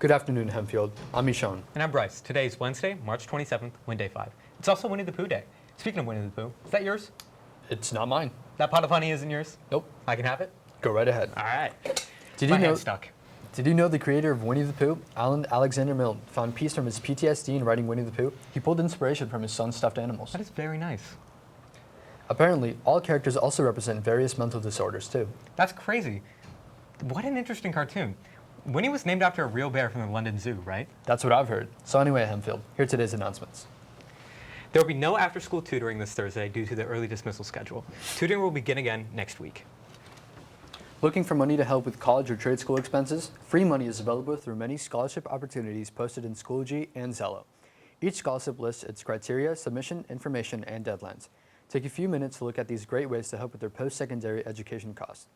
Good afternoon, Hempfield. I'm Ishan. And I'm Bryce. Today is Wednesday, March 27th, Wind Day 5. It's also Winnie the Pooh Day. Speaking of Winnie the Pooh, is that yours? It's not mine. That pot of honey isn't yours? Nope. I can have it? Go right ahead. All right. Did My you know? hand's stuck. Did you know the creator of Winnie the Pooh, Alan Alexander Milne, found peace from his PTSD in writing Winnie the Pooh? He pulled inspiration from his son's stuffed animals. That is very nice. Apparently, all characters also represent various mental disorders too. That's crazy. What an interesting cartoon. Winnie was named after a real bear from the London Zoo, right? That's what I've heard. So anyway, Hempfield, here are today's announcements. There will be no after-school tutoring this Thursday due to the early dismissal schedule. Tutoring will begin again next week. Looking for money to help with college or trade school expenses? Free money is available through many scholarship opportunities posted in Schoology and Zello. Each scholarship lists its criteria, submission, information, and deadlines. Take a few minutes to look at these great ways to help with their post-secondary education costs.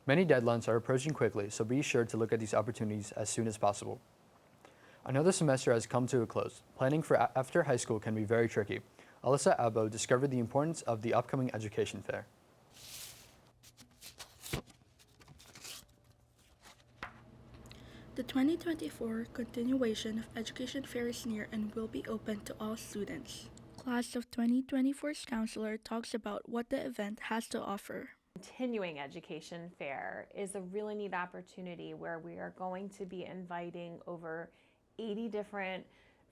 Many deadlines are approaching quickly, so be sure to look at these opportunities as soon as possible. Another semester has come to a close. Planning for after high school can be very tricky. Alyssa Abbo discovered the importance of the upcoming education fair. The 2024 continuation of Education Fair is near and will be open to all students. Class of 2024's counselor talks about what the event has to offer. Continuing Education Fair is a really neat opportunity where we are going to be inviting over 80 different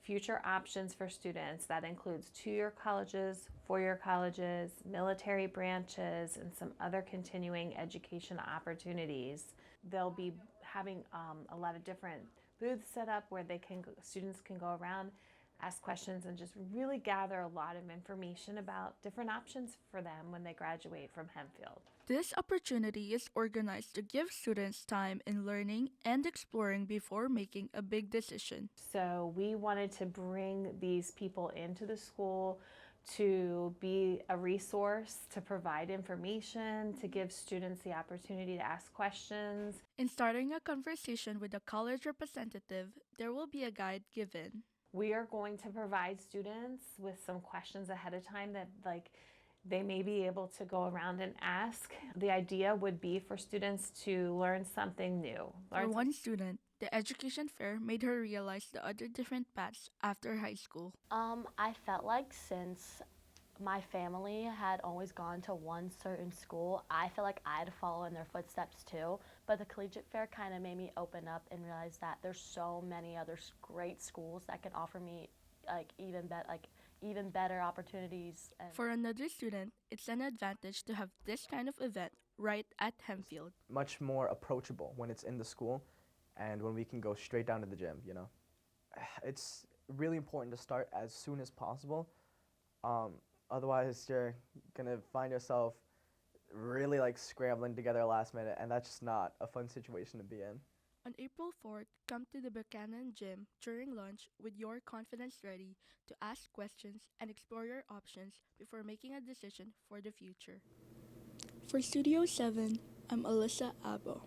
future options for students. That includes two-year colleges, four-year colleges, military branches, and some other continuing education opportunities. They'll be having a lot of different booths set up where students can go around, ask questions, and just really gather a lot of information about different options for them when they graduate from Hempfield. This opportunity is organized to give students time in learning and exploring before making a big decision. So we wanted to bring these people into the school to be a resource, to provide information, to give students the opportunity to ask questions. In starting a conversation with a college representative, there will be a guide given. We are going to provide students with some questions ahead of time that they may be able to go around and ask. The idea would be for students to learn something new. For one student, the education fair made her realize the other different paths after high school. I felt like since my family had always gone to one certain school, I felt like I had to follow in their footsteps too. But the collegiate fair kind of made me open up and realize that there's so many other great schools that can offer me even better opportunities. For another student, it's an advantage to have this kind of event right at Hempfield. Much more approachable when it's in the school and when we can go straight down to the gym, you know. It's really important to start as soon as possible. Otherwise, you're going to find yourself really scrambling together last minute, and that's just not a fun situation to be in. On April 4th, come to the Buchanan Gym during lunch with your confidence ready to ask questions and explore your options before making a decision for the future. For Studio 7, I'm Alyssa Abbo.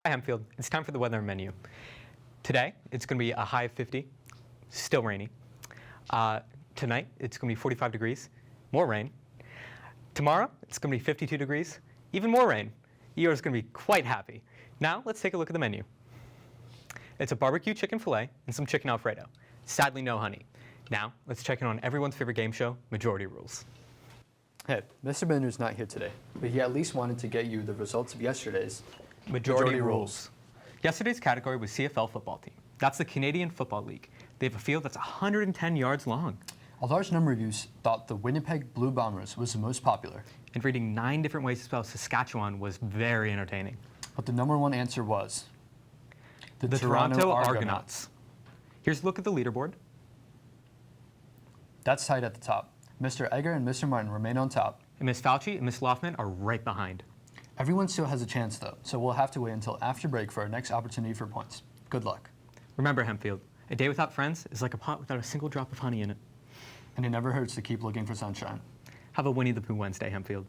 Hi, Hempfield. It's time for the weather menu. Today, it's going to be a high of 50, still rainy. Tonight, it's going to be 45 degrees, more rain. Tomorrow, it's going to be 52 degrees, even more rain. Eeyore's going to be quite happy. Now, let's take a look at the menu. It's a barbecue chicken fillet and some chicken Alfredo. Sadly, no honey. Now, let's check in on everyone's favorite game show, Majority Rules. Hey, Mr. Bender's not here today, but he at least wanted to get you the results of yesterday's Majority Rules. Yesterday's category was CFL football team. That's the Canadian Football League. They have a field that's 110 yards long. A large number of you thought the Winnipeg Blue Bombers was the most popular. And reading 9 different ways to spell Saskatchewan was very entertaining. But the number one answer was the Toronto Argonauts. Here's a look at the leaderboard. That's tied at the top. Mr. Egger and Mr. Martin remain on top. And Miss Fauci and Miss Loftman are right behind. Everyone still has a chance, though, so we'll have to wait until after break for our next opportunity for points. Good luck. Remember, Hempfield, a day without friends is like a pot without a single drop of honey in it. And it never hurts to keep looking for sunshine. Have a Winnie the Pooh Wednesday, Hempfield.